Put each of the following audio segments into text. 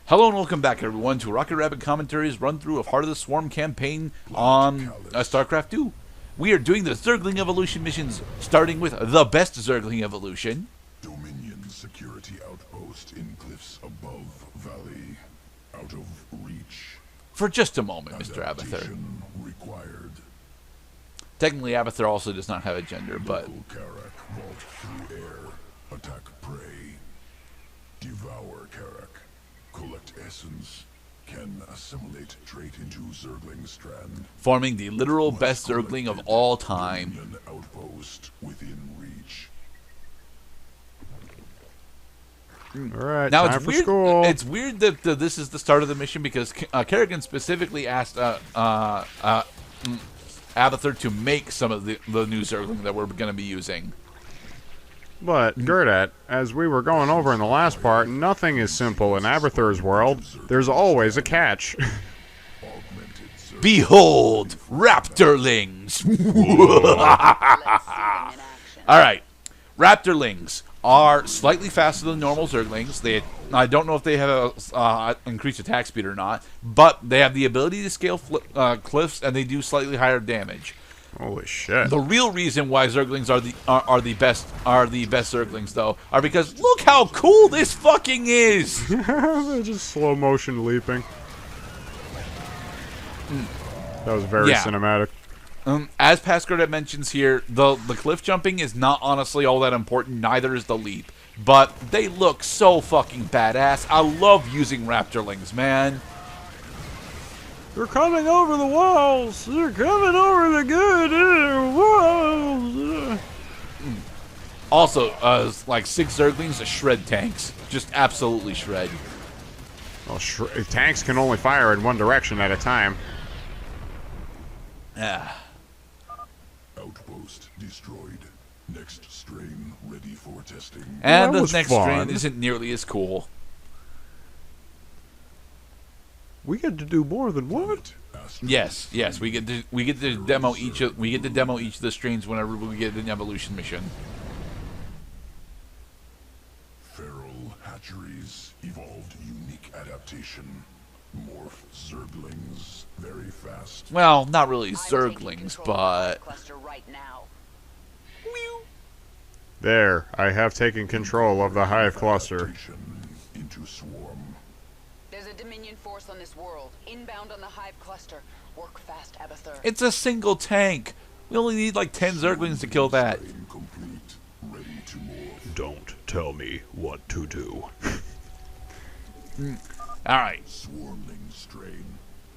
Hello and welcome back, everyone, to Rocket Rabbit Commentaries run-through of Heart of the Swarm campaign on StarCraft 2. We are doing the Zergling Evolution missions, starting with the best Zergling Evolution. Dominion security outpost in cliffs above valley, out of reach. For just a moment, Mr. Abathur. Adaptation required. Technically, Abathur also does not have a gender, but... Local Karak vault through air, attack prey, devour Karak. Collect essence, can assimilate trait into Zergling strand. forming the literal best Zergling of all time. Dominion outpost within reach. Alright, Now time it's for weird. school. It's weird that this is the start of the mission because Kerrigan specifically asked Abathur to make some of the new Zergling that we're going to be using. But, Gerdat, as we were going over in the last part, nothing is simple in Abathur's world. There's always a catch. Behold, Raptorlings! Alright, Raptorlings are slightly faster than normal Zerglings. I don't know if they have a increased attack speed or not, but they have the ability to scale cliffs, and they do slightly higher damage. Holy shit. The real reason why Zerglings are the best Zerglings, though, are because look how cool this fucking is. They're just slow motion leaping. That was very cinematic. As Pascal mentions here, the cliff jumping is not honestly all that important. Neither is the leap, but they look so fucking badass. I love using Raptorlings, man. They're coming over the walls! They're coming over the good walls! Also, like 6 Zerglings to shred tanks. Just absolutely shred. Well, tanks can only fire in one direction at a time. Yeah. Outpost destroyed. Next strain ready for testing. And That the was next fun. strand isn't nearly as cool. We get to do more than one? Yes, we get to demo each of the strains whenever we get an evolution mission. Feral hatcheries evolved unique adaptation. Morph Zerglings very fast. Well, not really Zerglings, but There, I have taken control of the Hive Cluster. Adaptation into swarm. There's a Dominion force on this world, inbound on the Hive cluster. Work fast, Abathur. it's a single tank. We only need like 10 Zerglings to kill that. Strain complete. Ready to morph. Don't tell me what to do. Alright, Swarmling strain.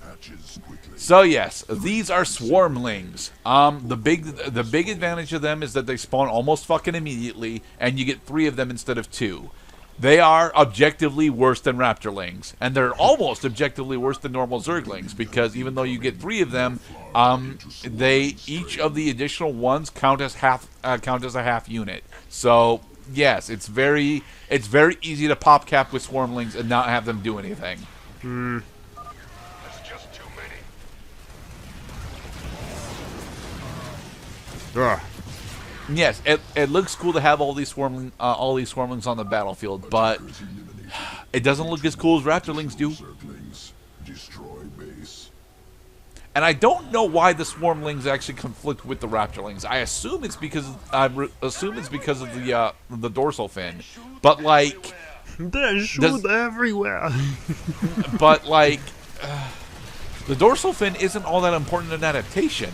Hatches quickly. so yes, these are Swarmlings. The big advantage of them is that they spawn almost fucking immediately, and you get 3 of them instead of 2. They are objectively worse than Raptorlings, and they're almost objectively worse than normal Zerglings, because even though you get 3 of them, each of the additional ones count as a half unit. So yes, it's very easy to pop cap with Swarmlings and not have them do anything. That's just too many. Ugh. Yes, it looks cool to have all these Swarmlings on the battlefield, but it doesn't look as cool as Raptorlings do. Zerglings destroy base. And I don't know why the Swarmlings actually conflict with the Raptorlings. I assume it's because of the dorsal fin, but like, They shoot everywhere. but like, the dorsal fin isn't all that important in adaptation.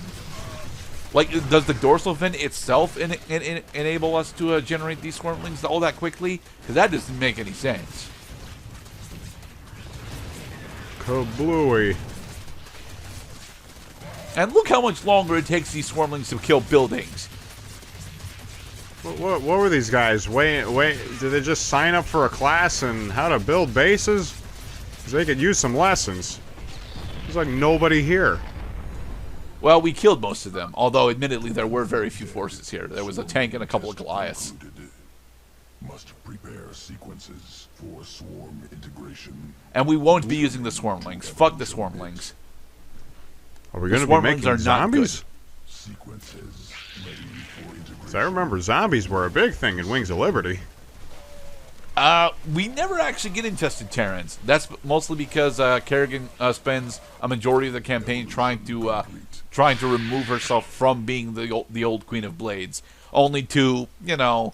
Like, does the dorsal fin itself enable us to generate these Swarmlings all that quickly? Because that doesn't make any sense. Kablooey. And look how much longer it takes these Swarmlings to kill buildings. What were these guys? Wait, did they just sign up for a class in how to build bases? 'Cause they could use some lessons. There's like nobody here. Well, we killed most of them, although admittedly there were very few forces here. There was a tank and a couple of Goliaths. Included. Must prepare sequences for swarm integration. And we won't be using the Swarmlings. Fuck the Swarmlings. Are we The going to be Swarmlings making are not zombies? Sequences ready for integration. 'Cause I remember zombies were a big thing in Wings of Liberty. We never actually get infested Terrans. That's mostly because Kerrigan spends a majority of the campaign trying to remove herself from being the old Queen of Blades, only to, you know,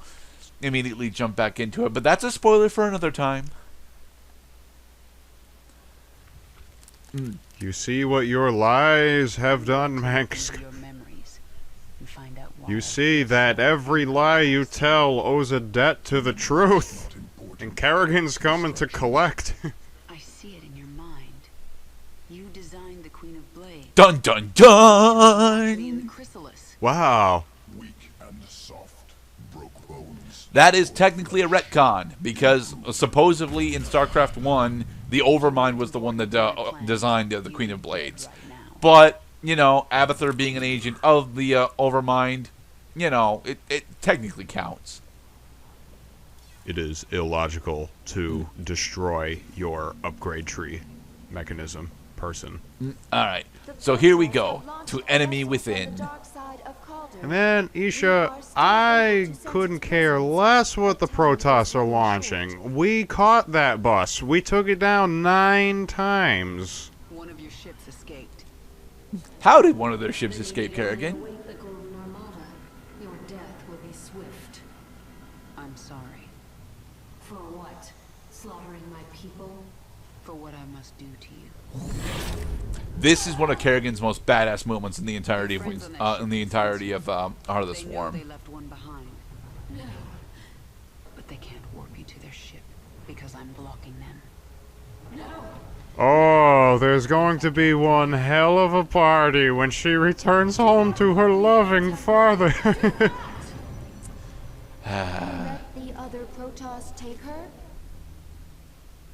immediately jump back into it. But that's a spoiler for another time. You see what your lies have done, Max. Your memories and find out why. You see that every lie you tell owes a debt to the truth. And Kerrigan's coming to collect. I see it in your mind. You designed the Queen of Blades. Dun dun In dun! the chrysalis. Wow. Weak and soft, broke bones. That is technically a retcon, because supposedly in StarCraft 1, the Overmind was the one that designed the Queen of Blades. But, you know, Abathur being an agent of the Overmind, you know, it technically counts. It is illogical to destroy your upgrade tree mechanism person. Alright, so here we go, to Enemy Within. And then, Isha, I couldn't care less what the Protoss are launching. We caught that bus. We took it down 9 times. One of your ships escaped. How did one of their ships escape, Kerrigan? Await the Golden Armada. Your death will be swift. I'm sorry For what? Slaughtering my people? for what I must do to you. This is one of Kerrigan's most badass moments in the entirety of Heart of the They know Swarm. they left one behind. No. But they can't warp you to their ship because I'm blocking them. Oh, there's going to be one hell of a party when she returns home to her loving father. Let the other Protoss take her?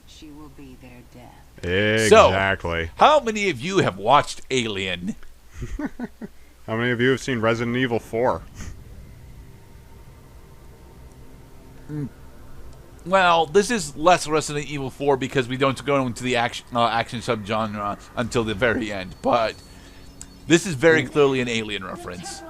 She will be their death. Exactly. How many of you have watched Alien? How many of you have seen Resident Evil 4? Well, this is less Resident Evil 4 because we don't go into the action subgenre until the very end. But this is very clearly an Alien reference.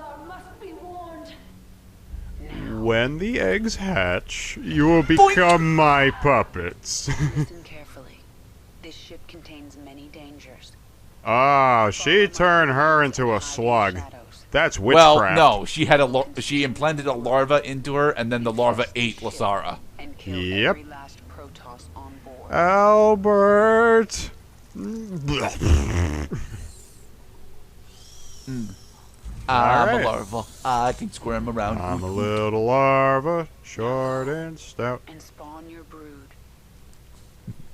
When the eggs hatch, you will become my puppets. Listen carefully. This ship contains many dangers. Ah, she turned her into a slug. That's Well, witchcraft. no, she implanted a larva into her, and then the larva ate Lasara. And kill Yep. every last Protoss on board. Albert. I'm Alright. a larva. I can squirm around. I'm a little larva, short and stout. And spawn your brood.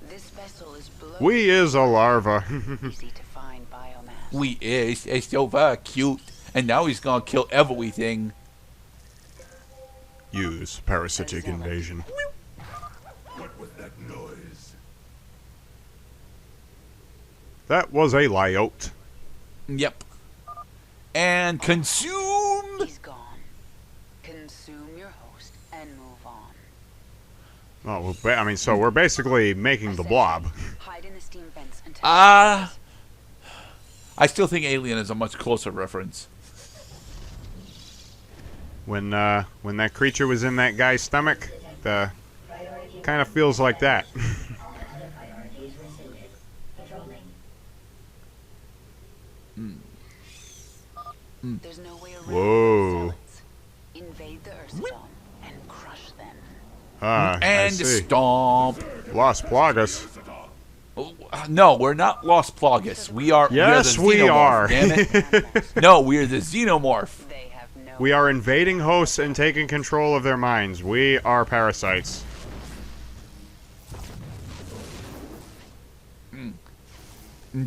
This vessel is below. We is a larva. Easy to find biomass. We is. It's so very cute. And now he's gonna kill everything. Use parasitic invasion. What was that noise? That was a lyote. Yep. And consume. He's gone. Consume your host and move on. Oh, I mean, so we're basically making the blob. Hide in the steam vents until. I still think Alien is a much closer reference. When that creature was in that guy's stomach, the kind of feels like that. There's no way around Whoa. the zealots. Invade the Ursadom and crush them. Ah, I And see. stomp. Las Plagas. No, we're not Los Plagas. We are. Yes, we we are. The are. Xenomorph, damn it. No, we're the Xenomorph. They have no. We are invading hosts and taking control of their minds. We are parasites.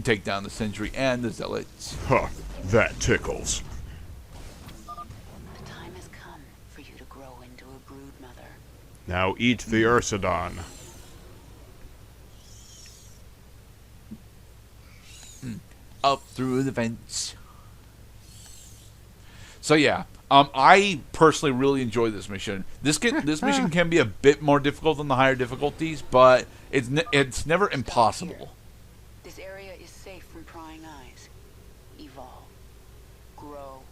Take down the Sentry and the Zealots. Huh, that tickles. The time has come for you to grow into a brood mother. Now eat the Ursadon. Up through the vents. So yeah, I personally really enjoy this mission. This mission can be a bit more difficult than the higher difficulties, but it's never impossible. This area is safe from prying eyes. Evolve. Grow.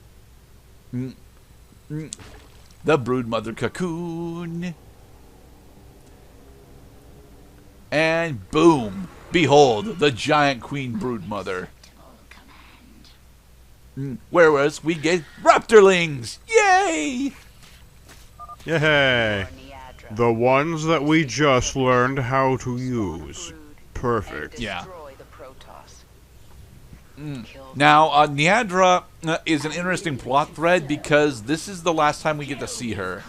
The Broodmother cocoon. And boom! Behold, the giant queen broodmother. Whereas we get Raptorlings! Yay! Yay! The ones that we just learned how to use. Perfect. Yeah. Now, Niadra is an interesting plot thread because this is the last time we get to see her.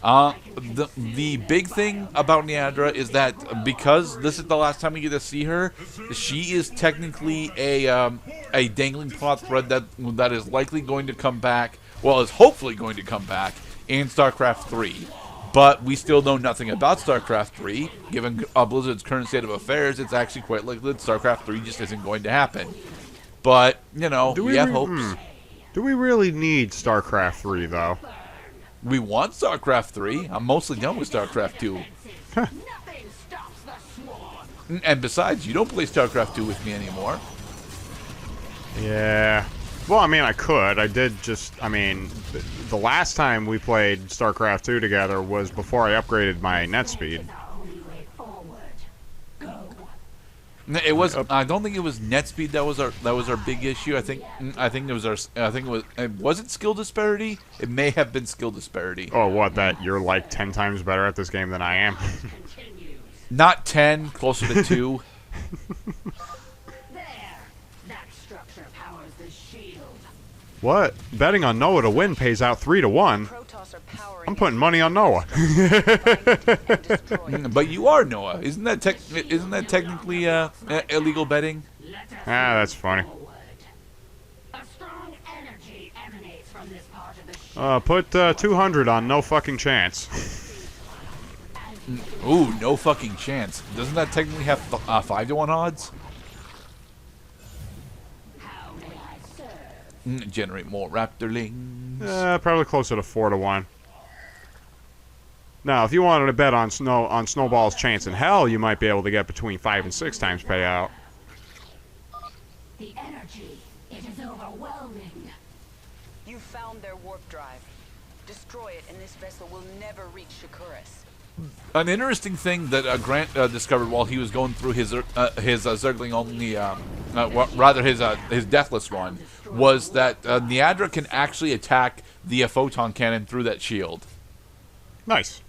The big thing about Niadra is that because this is the last time we get to see her, she is technically a dangling plot thread that is likely going to come back, well, is hopefully going to come back in StarCraft 3. But we still know nothing about StarCraft 3. Given Blizzard's current state of affairs, it's actually quite likely that StarCraft 3 just isn't going to happen. But, you know, we have hopes. Do we really need StarCraft 3, though? We want StarCraft 3. I'm mostly done with StarCraft 2. And besides, you don't play StarCraft 2 with me anymore. Yeah. Well, I mean, I could. I did just... I mean, the last time we played StarCraft 2 together was before I upgraded my net speed. It was. I don't think it was net speed that was our big issue. I think it was was it skill disparity? It may have been skill disparity. Oh, what? That you're like 10 times better at this game than I am? Not 10, closer to 2. What? Betting on Noah to win pays out 3 to 1. I'm putting money on Noah. But you are Noah. Isn't that technically illegal betting? Ah, that's funny. Put 200 on no fucking chance. Ooh, no fucking chance. Doesn't that technically have 5 to 1 odds? Generate more Raptorlings. Probably closer to 4 to 1. Now, if you wanted to bet on Snowball's chance in hell, you might be able to get between 5 and 6 times payout. The energy, it is overwhelming. You found their warp drive. Destroy it, and this vessel will never reach Shakuras. An interesting thing that Grant discovered while he was going through his Zergling only, rather his Deathless run, was that Niadra can actually attack the photon cannon through that shield. Nice.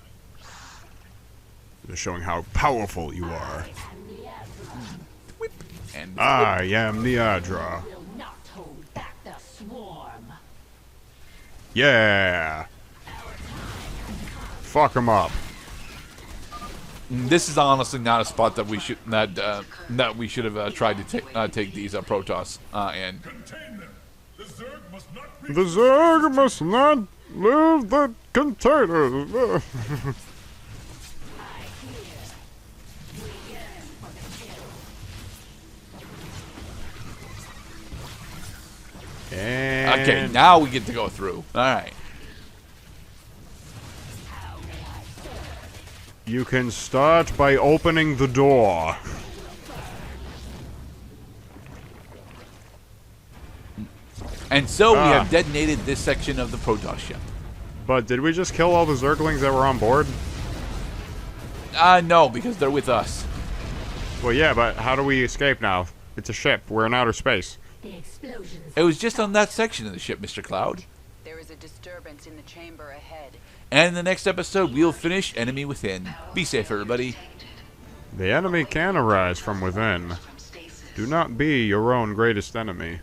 Just showing how powerful you are. And I am Niadra. Yeah. Fuck him up. This is honestly not a spot that we should that we should have tried to take these Protoss and. The Zerg must not leave the containers. And Okay, now we get to go through. All right. You can start by opening the door. And so we have detonated this section of the Protoss ship. But did we just kill all the Zerglings that were on board? No, because they're with us. Well, yeah, but how do we escape now? It's a ship. We're in outer space. It was just on that section of the ship, Mr. Cloud. There is a disturbance in the chamber ahead. And in the next episode, we'll finish Enemy Within. Be safe, everybody. The enemy can arise from within. Do not be your own greatest enemy.